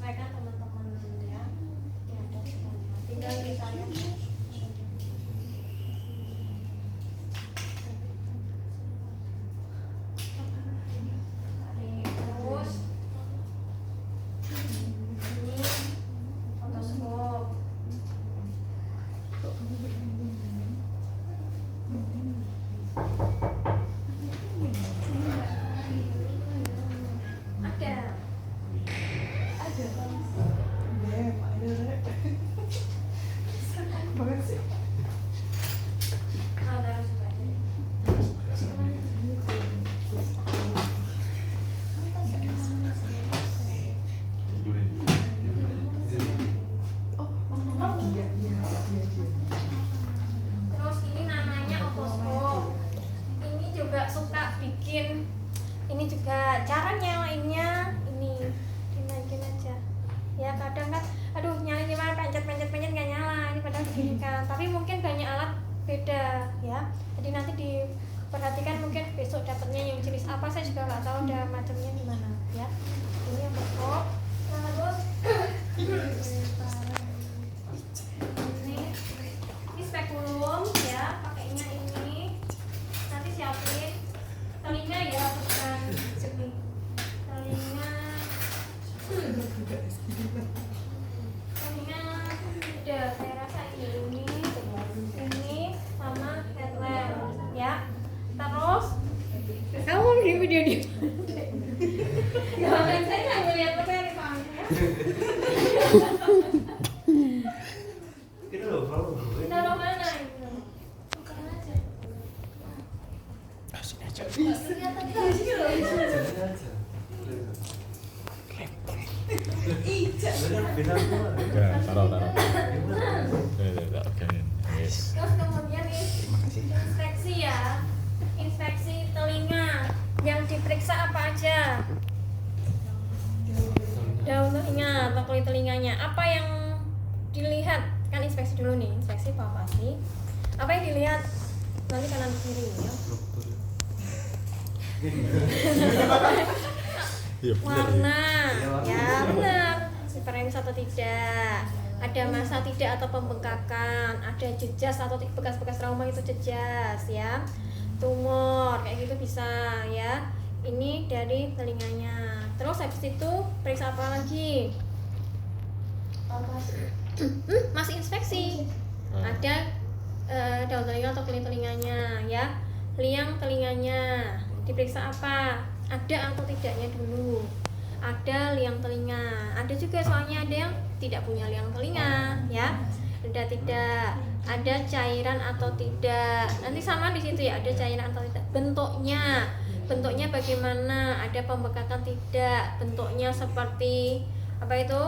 menyesuaikan teman-teman ya. Ya, tinggal ditanya. Terus ini namanya otoskop. Ini juga suka bikin. Ini juga cara nyalainnya ini dinaikin aja. Ya kadang kan, aduh nyalain gimana, pencet nggak nyala. Ini padahal begini kan. Tapi mungkin banyak alat beda ya. Jadi nanti diperhatikan mungkin besok dapatnya yang jenis apa, saya juga nggak tahu ada macamnya gimana ya. Ini yang otoskop. Terus ini spekulum ya, pakainya ini. Nanti siapin telinga ya, bukan jernih. Telinga udah, saya rasa ini sama headlamp ya. Terus kamu mau bikin video di jangan saya nggak ngeliat apa yang dipanggil ya. Kita lo mana itu? Bukan aja. Sini aja. Kelihatan di sini loh. Ya, taruh. Oke. Yes. Terus kemudian inspeksi ya, inspeksi telinga. Yang diperiksa apa aja? Daun telinga atau kulit telinganya. Apa yang dilihat? Kan inspeksi dulu nih, inspeksi palpasi. Apa yang dilihat? Nanti kanan kiri ya. Warna, ya benar. Hiperemis atau tidak? Ada massa tidak atau pembengkakan? Ada jejas atau bekas-bekas trauma itu jejas ya? Tumor kayak gitu bisa ya. Ini dari telinganya. Terus habis itu periksa apa lagi? Masih inspeksi. Ada daun telinga atau kulit telinganya ya. Liang telinganya. Diperiksa apa? Ada atau tidaknya dulu. Ada liang telinga. Ada juga soalnya ada yang tidak punya liang telinga ya. Ada tidak. Ada cairan atau tidak. Nanti sama di situ ya, ada cairan atau tidak. Bentuknya bagaimana? Ada pembekakan tidak? Bentuknya seperti apa itu?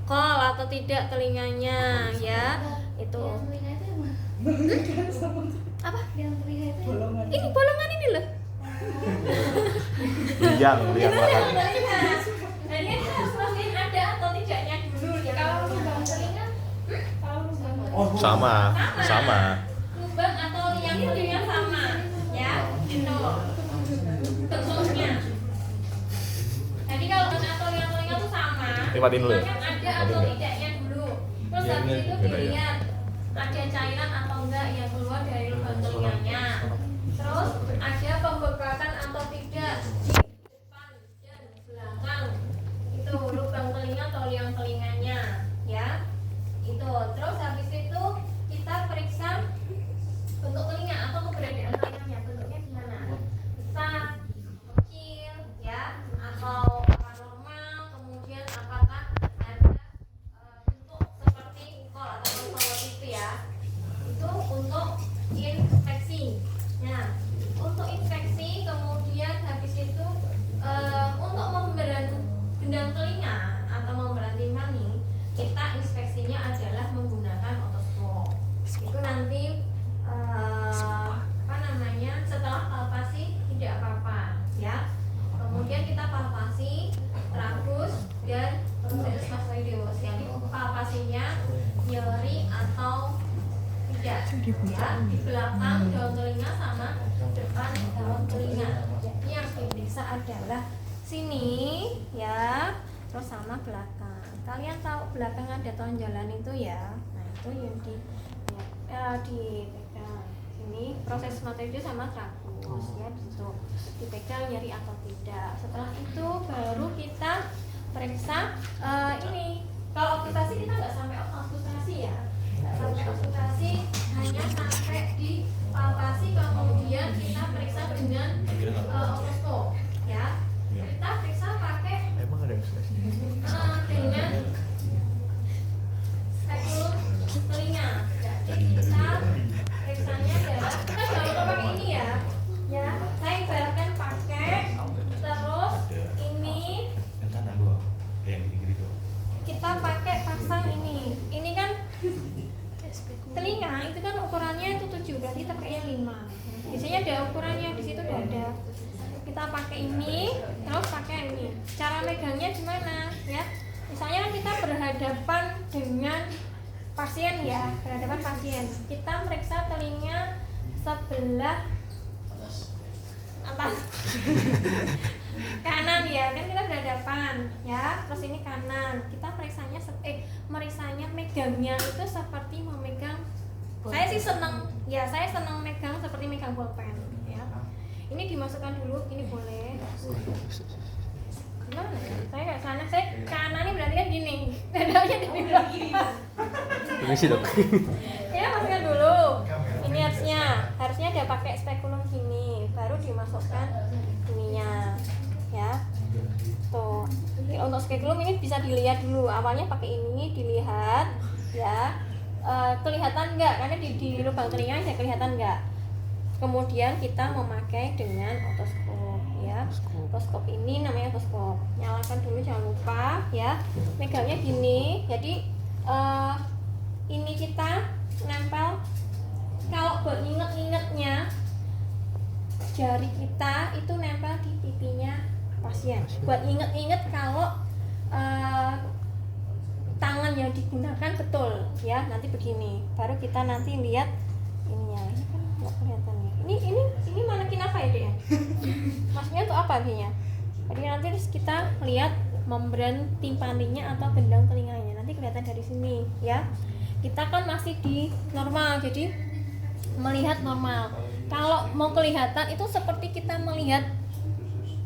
Kol atau tidak telinganya ya. Itu. Apa? Ini bolongan ini loh. Liang makan. Jadi ini harus pastiin ada atau tidaknya dulu ya. Kalau lubang telinga, Sama. Lubang atau liang telinga sama, ya. Itu bentuknya. Jadi kalau lubang atau liang telinga itu sama. Nikmatin dulu ya. Ada atau tidaknya dulu. Terus habis itu dilihat ada cairan atau enggak yang keluar dari lubang telinganya. Terus ada pembekakan atau tidak di depan dan belakang. Itu lubang telinga atau liang telinganya ya. Itu. Terus habis itu kita periksa bentuk telinga atau keberadaan telinganya. Bentuknya gimana? Besar, kecil ya, atau normal. Kemudian apakah ada bentuk seperti kol atau kol itu ya. Itu untuk inspeksi. Nah, untuk inspeksi kemudian habis itu untuk membenam telinga atau membenam timani, kita inspeksinya adalah menggunakan otoskop. Itu nanti setelah palpasi tidak apa-apa ya. Kemudian kita palpasi tragus dan spasmoideus. Jadi palpasinya nyeri atau tidak ya, di belakang daun telinga sama depan daun telinga. Jadi yang diperiksa adalah sini ya, terus sama belakang. Kalian tahu belakang ada tonjolan itu ya, nah itu yang dipegang. Ini proses motorik sama tragus ya, gitu. Dipegang nyeri atau tidak. Setelah itu baru kita periksa ini. Kalau okultasi kita nggak sampai okultasi ya, nggak sampai okultasi, hanya sampai di palpasi, kemudian kita periksa dengan otoskop ya. Kita periksa pakai Emang ada dengan spekulum telinga. Jadi kita periksanya adalah kita jangan lupa pakai ini ya. Ya, saya ibaratkan pakai terus ini kita pakai pasang ini. Ini kan telinga itu kan ukurannya itu 7, berarti kita pakainya 5. Biasanya ada ukurannya di situ udah ada. Kita pakai ini, terus pakai ini. Cara megangnya gimana ya? Misalnya kan kita berhadapan dengan pasien ya, berhadapan pasien. Kita meriksa telinga sebelah atas kanan ya, kan kita berhadapan ya. Terus ini kanan. Kita meriksanya megangnya itu seperti memegang. Saya sih seneng megang seperti megang bolpen ya. Ini dimasukkan dulu, ini boleh. Gimana ya? Saya nggak sana, saya kanan ini berarti kan gini, dadanya dari belakang. Ini sih dok. Ya masukkan dulu. Ini harusnya dia pakai spekulum gini, baru dimasukkan ininya, ya. Tuh. Untuk spekulum ini bisa dilihat dulu. Awalnya pakai ini dilihat, ya. Kelihatan nggak? Karena di lubang telinga ada kelihatan nggak? Kemudian kita memakai dengan otoskop ya. Otoskop ini namanya otoskop. Nyalakan dulu jangan lupa ya. Megangnya gini. Jadi ini kita nempel. Kalau buat inget-ingetnya, jari kita itu nempel di pipinya pasien. Buat inget-inget kalau tangan yang digunakan betul ya. Nanti begini. Baru kita nanti lihat ininya. Ini kan nggak kelihatan ya. Ini manakin apa ya dia? Maksudnya untuk apa dia? Jadi nanti kita lihat membran timpaninya atau gendang telinganya. Nanti kelihatan dari sini ya. Kita kan masih di normal, jadi melihat normal. Kalau mau kelihatan itu seperti kita melihat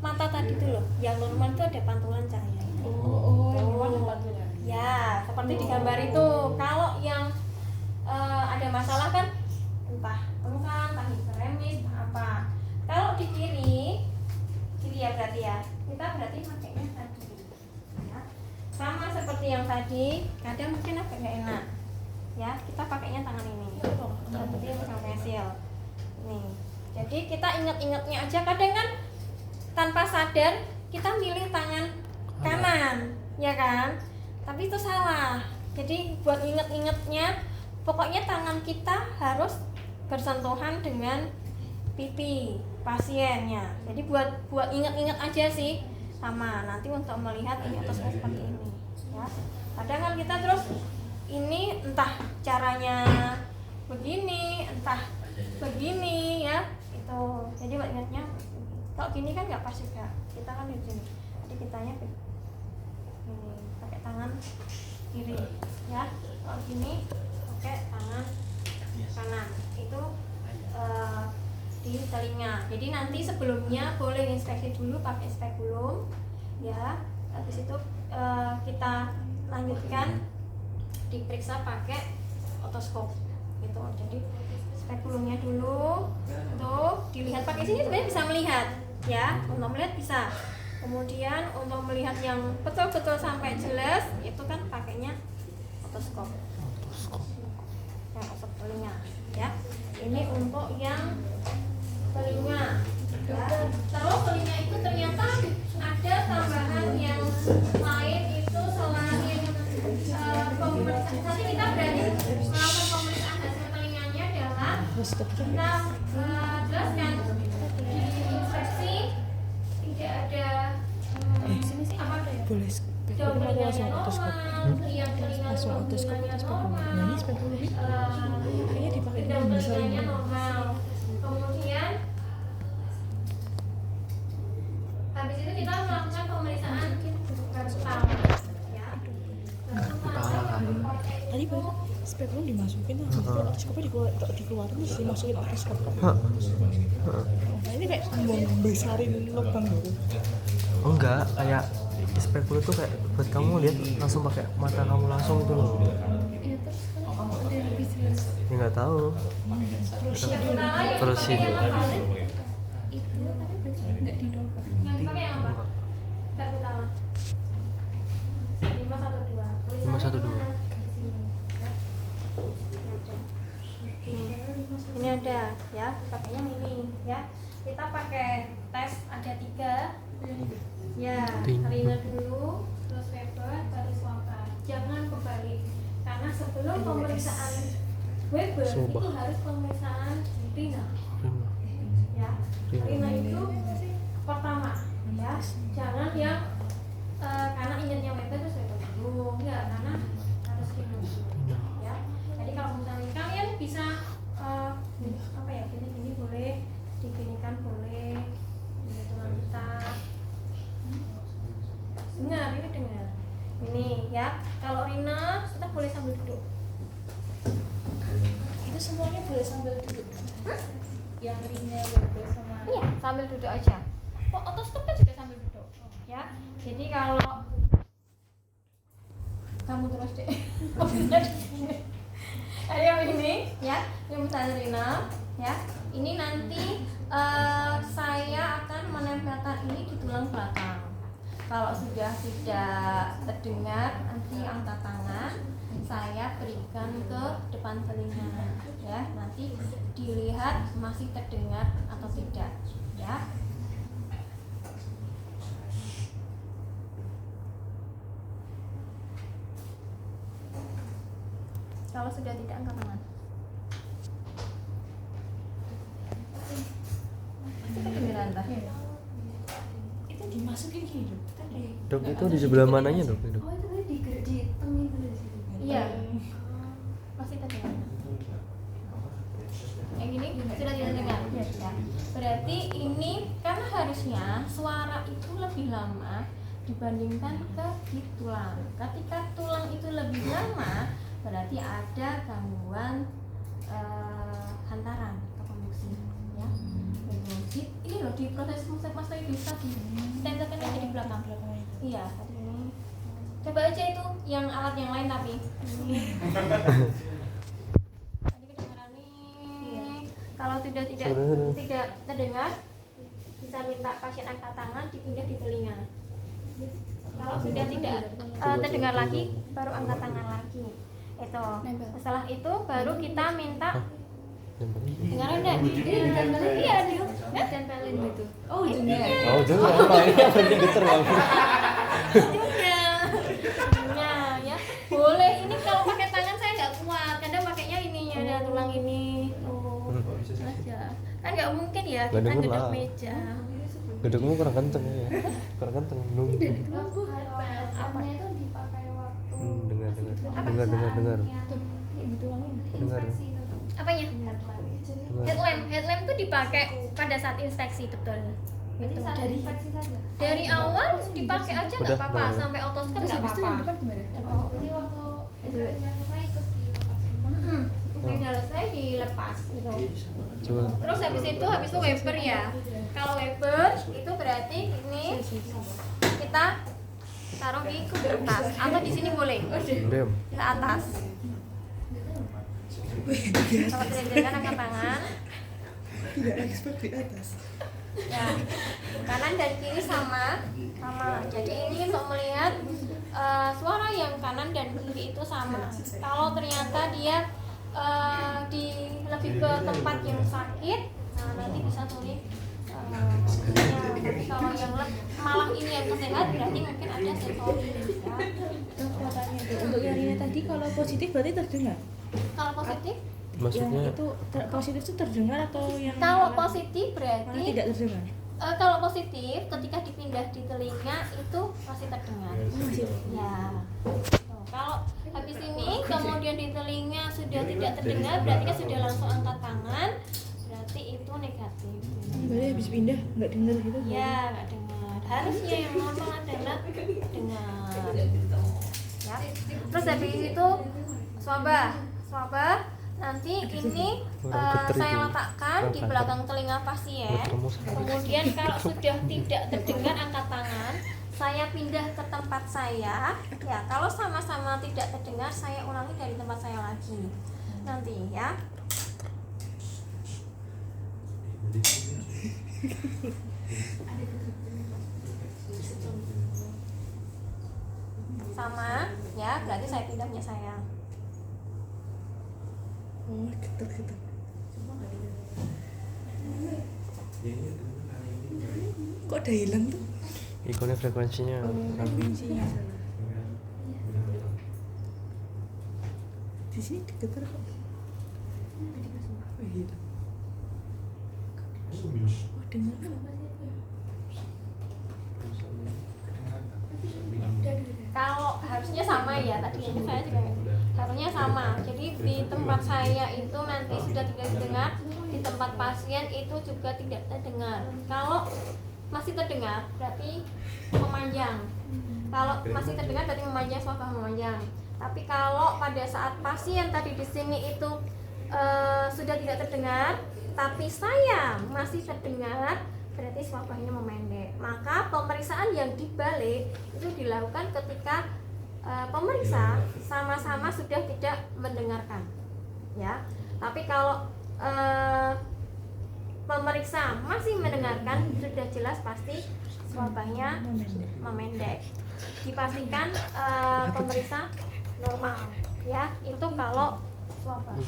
mata tadi itu loh. Yang normal itu ada pantulan cahaya. Ya, seperti di gambar itu. Kalau yang ada masalah kan entah tengkan, entah hiperemis, entah apa. Kalau di kiri ya berarti ya, kita berarti pakainya tadi ya. Sama seperti yang tadi, kadang mungkin agak nggak enak ya, kita pakainya tangan ini seperti yang pensil nih. Jadi kita ingat-ingatnya aja. Kadang kan tanpa sadar kita milih tangan kanan ya kan, tapi itu salah. Jadi buat inget-ingetnya, pokoknya tangan kita harus bersentuhan dengan pipi pasiennya. Jadi buat inget-inget aja sih. Sama nanti untuk melihat ini atasnya seperti ini ya. Kadang kan kita terus ini entah caranya begini, entah begini ya. Itu. Jadi buat ingatnya kalau gini kan nggak pas juga. Kita kan di sini. Jadi kitanya ini pakai tangan kiri ya. Kalau gini pakai tangan kanan. Itu di telinga. Jadi nanti sebelumnya boleh inspeksi dulu pakai spekulum ya. Habis itu kita lanjutkan diperiksa pakai otoskop gitu. Jadi spekulumnya dulu tuh dilihat pakai sini, sebenarnya bisa melihat ya. Untuk melihat bisa. Kemudian untuk melihat yang betul-betul sampai jelas itu kan pakainya otoskop. Yang otoskop telinga ya. Ini untuk yang telinga ya. Terus telinga itu ternyata ada tambahan yang lain itu selain pemeriksaan. Nanti kita berani melakukan pemeriksaan hasil telinganya adalah kita jelaskan di inspeksi tidak ada apa ada ya? Boleh Daun telinganya normal, yang telinga langsung otoskop atau spekulum. Nah ini spekulum ini kayaknya dipakai daun dengan besar telinganya ini. normal. Kemudian habis itu kita melakukan pemeriksaan pertama. tadi baru spekulum dimasukin nah otoskopnya dikeluarin terus dimasukin otoskop Hah. nah ini kayak mau besarin lubang gitu. Oh enggak, kayak spekulum tuh kayak buat kamu lihat langsung pakai mata kamu langsung gitu loh. Ya terus kan ada yang lebih jelas. Ya nggak tahu. Terus sih. Itu tapi berarti nggak didongkrak. Yang pakai yang apa? Kartu utama. 512. 512. Ini ada ya, pakainya ini ya. Kita pakai tes ada 3. Ya, Rina dulu, terus Weber, baru Swaka. Jangan kebalik. Karena sebelum pemeriksaan Weber itu harus pemeriksaan Rina. Ya, Rina itu pertama ya. Jangan yang karena ingatnya Weber terus Weber dulu. Enggak, karena harus Rina dulu. Ya. Jadi kalau misalnya kalian bisa apa ya, gini boleh, diginikan boleh, ini tulang kita. Dengar, ini dengar. Ini ya, kalau Rina kita boleh sambil duduk. Itu semuanya boleh sambil duduk. Yang ringnya Weber sama Iya, sambil duduk aja. Kok otoskop kan juga sambil duduk, ya. Jadi kalau kamu terus deh, ada yang ini, ya, yang misalnya Rina, ya. Ini nanti saya akan menempelkan ini di tulang belakang. Kalau sudah tidak terdengar, nanti angkat tangan, saya berikan ke depan telinga, ya. Nanti dilihat masih terdengar atau tidak, ya. Kalau sudah tidak, angkat tangan. Itu kedengeran tak? itu dimasukin gitu. Dok itu di sebelah mananya dok? Dok? Oh itu tadi di tengah itu di situ. Iya. Masih terdengar. Yang ini sudah tidak terdengar. Ya. Berarti ini karena harusnya suara itu lebih lama dibandingkan ke di tulang. Ketika tulang itu lebih lama, berarti ada gangguan hantaran ke konduksi. Ya. Konduksi ini loh di proses mastoidus tadi. Tempelkan aja di belakang. Iya, tadi ini. Coba aja itu yang alat yang lain tapi. Tadi kedengaran nih. Kalau tidak terdengar, bisa minta pasien angkat tangan dipindah di telinga. Kalau sudah tidak terdengar lagi, baru angkat tangan lagi. Itu. Setelah itu baru kita minta dengar enggak? Iya, dia. Tempelin gitu. Oh, dengar. Oh dengar apa ini apa yang geter bang? Juga. Nah, ya. Boleh ini kalau pakai tangan saya nggak kuat. Kadang pakainya ini ada tulang ini. Oh. Aja. Kan nggak mungkin ya kita Nggak gedek lah. meja. Gedekmu kurang kenceng ya? Kurang kenceng nung. Apanya itu dipakai waktu Dengar. Dengar. apanya? Headlamp tuh dipakai pada saat inspeksi betul. Itu dari awal dipakai aja nggak Udah, apa-apa udah. sampai otoskop nggak apa-apa. Ini waktu saya ikut dilepas. Udah selesai dilepas gitu. Coba. Terus habis itu Weber ya. Kalau Weber itu berarti ini kita taruh di atas atau di sini boleh. Diam. Ke atas. Kalau tidak dijaga angkat tangan. Tidak expert di atas. Ya, kanan dan kiri sama. Jadi ini untuk melihat suara yang kanan dan kiri itu sama. Kalau ternyata dia lebih ke tempat yang sakit, nah nanti bisa tulis. Tapi kalau yang malah ini yang sehat berarti mungkin ada sensori. Ya. Untuk yang ini tadi kalau positif berarti terdengar. Kalau positif? Maksudnya Yang itu positif itu terdengar atau yang Kalau malah positif berarti tidak terdengar? kalau positif ketika dipindah di telinga itu masih terdengar. Ya. Tuh, kalau habis ini kemudian di telinga sudah tidak terdengar berarti kan sudah langsung angkat tangan, berarti itu negatif. Berarti habis pindah nggak dengar gitu? Ya, nggak dengar. Harusnya yang normal adalah dengar. Ya. Terus habis itu swabah. Nanti ini saya letakkan di belakang telinga pasien. Kemudian kalau sudah tidak terdengar angkat tangan, saya pindah ke tempat saya. Ya, kalau sama-sama tidak terdengar, saya ulangi dari tempat saya lagi. Nanti ya. Sama, ya, berarti saya pindahnya saya. Oh, getar. Kok ada hilang tuh? ikonnya frekuensinya Frekuensinya. Di sini getar kok. Oh, hilang. Oh, dengar. Kalau harusnya sama ya, tadi ini saya juga harusnya sama. Jadi di tempat saya itu nanti sudah tidak terdengar, di tempat pasien itu juga tidak terdengar. Kalau masih terdengar berarti memanjang. Kalau masih terdengar berarti memanjang, swabah memanjang. Tapi kalau pada saat pasien tadi di sini itu sudah tidak terdengar, tapi saya masih terdengar, berarti swabahnya memendek. Maka pemeriksaan yang dibalik itu dilakukan ketika pemeriksa sama-sama sudah tidak mendengarkan, ya. Tapi kalau pemeriksa masih mendengarkan, sudah jelas pasti swabahnya memendek. Dipastikan pemeriksa normal, ya. Itu kalau swabah. di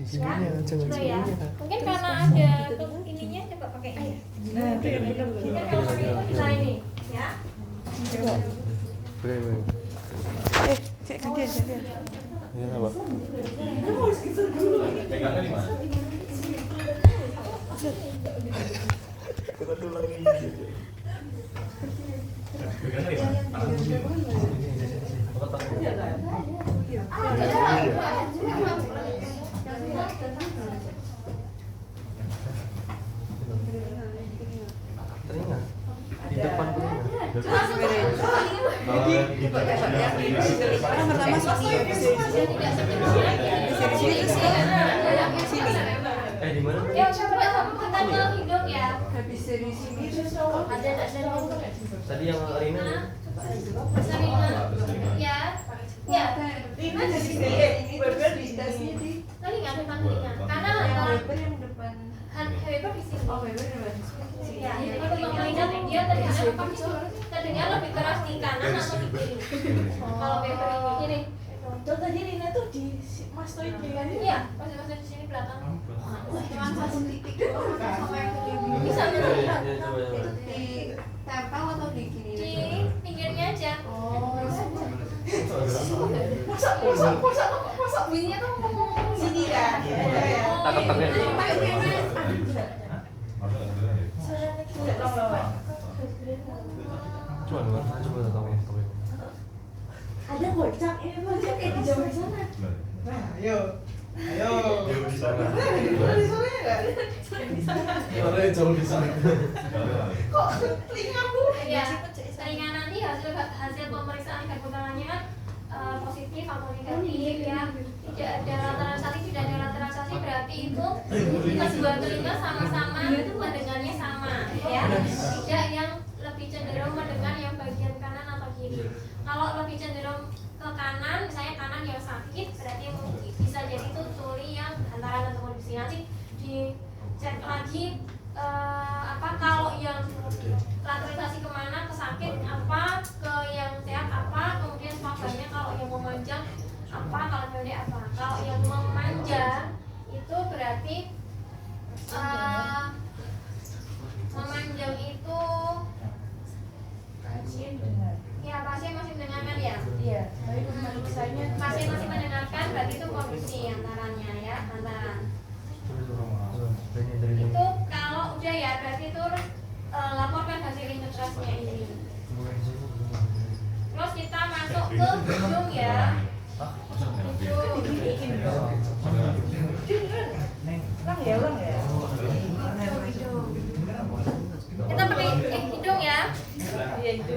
sini Ya, ya, jangan itu ya. sini ya. Mungkin karena ada ininya, coba pakai ini. Nah, itu yang benar. Mungkin kalau pakai itu bisa ini, ya. Boleh. Cek gantian. Ini apa? Telinga di depan telinga. Orang pertama sini ya, bisa di sini. Di mana? Ya, coba kita ke hidung ya. Habis dari sini terus Ada. Tadi yang Rina Sarina. Ya. Ya. Rina di sini. Weber di tasnya di. Telinga depan telinga. Karena antara Weber yang depan. Weber di sini. Oh, Weber di depan. Ya, untuk melihat dia terdengar lebih keras di kanan atau di kiri. Kalau Weber ini. Contohnya Rina tuh di mastoid kan? Iya, masih di sini belakang. Cuma satu titik doang sama yang di Bisa coba. di tempel atau di kiri? di pinggirnya aja. Oh, Masa bunyinya tuh sini ya? Tangkap-tangkap. Coba tahu ya. Ada bocah, ini bocah kayak di jauh sana. Nah, ayo. Di sana ya? Orangnya jauh di sana. Kok telingamu? ya, telinga nanti hasil pemeriksaan hipotalamanya kan positif atau negatif ya. Tidak ada lateralisasi berarti itu kedua telinga sama-sama mendengarnya sama ya. Tidak yang lebih cenderung mendengar yang bagian kanan atau kiri. Kalau lebih cenderung ke kanan, misalnya kanan yang sakit, berarti bisa jadi itu tuli yang hantaran atau kondisi. Nanti dicek lagi kalau yang lateralisasi kemana, ke sakit apa, ke yang sehat apa, kemudian swabahnya kalau yang memanjang apa, kalau pendek apa. Kalau yang memanjang itu berarti memanjang itu ya pasien masih mendengarkan ya. Iya, tapi pemeriksanya Pasien masih mendengarkan berarti itu kondisi antaranya ya, antara. Itu kalau udah ya berarti itu laporkan hasil integrasinya ini. Terus kita masuk ke hidung ya. ulang ya. Kita pakai hidung ya. Iya, itu.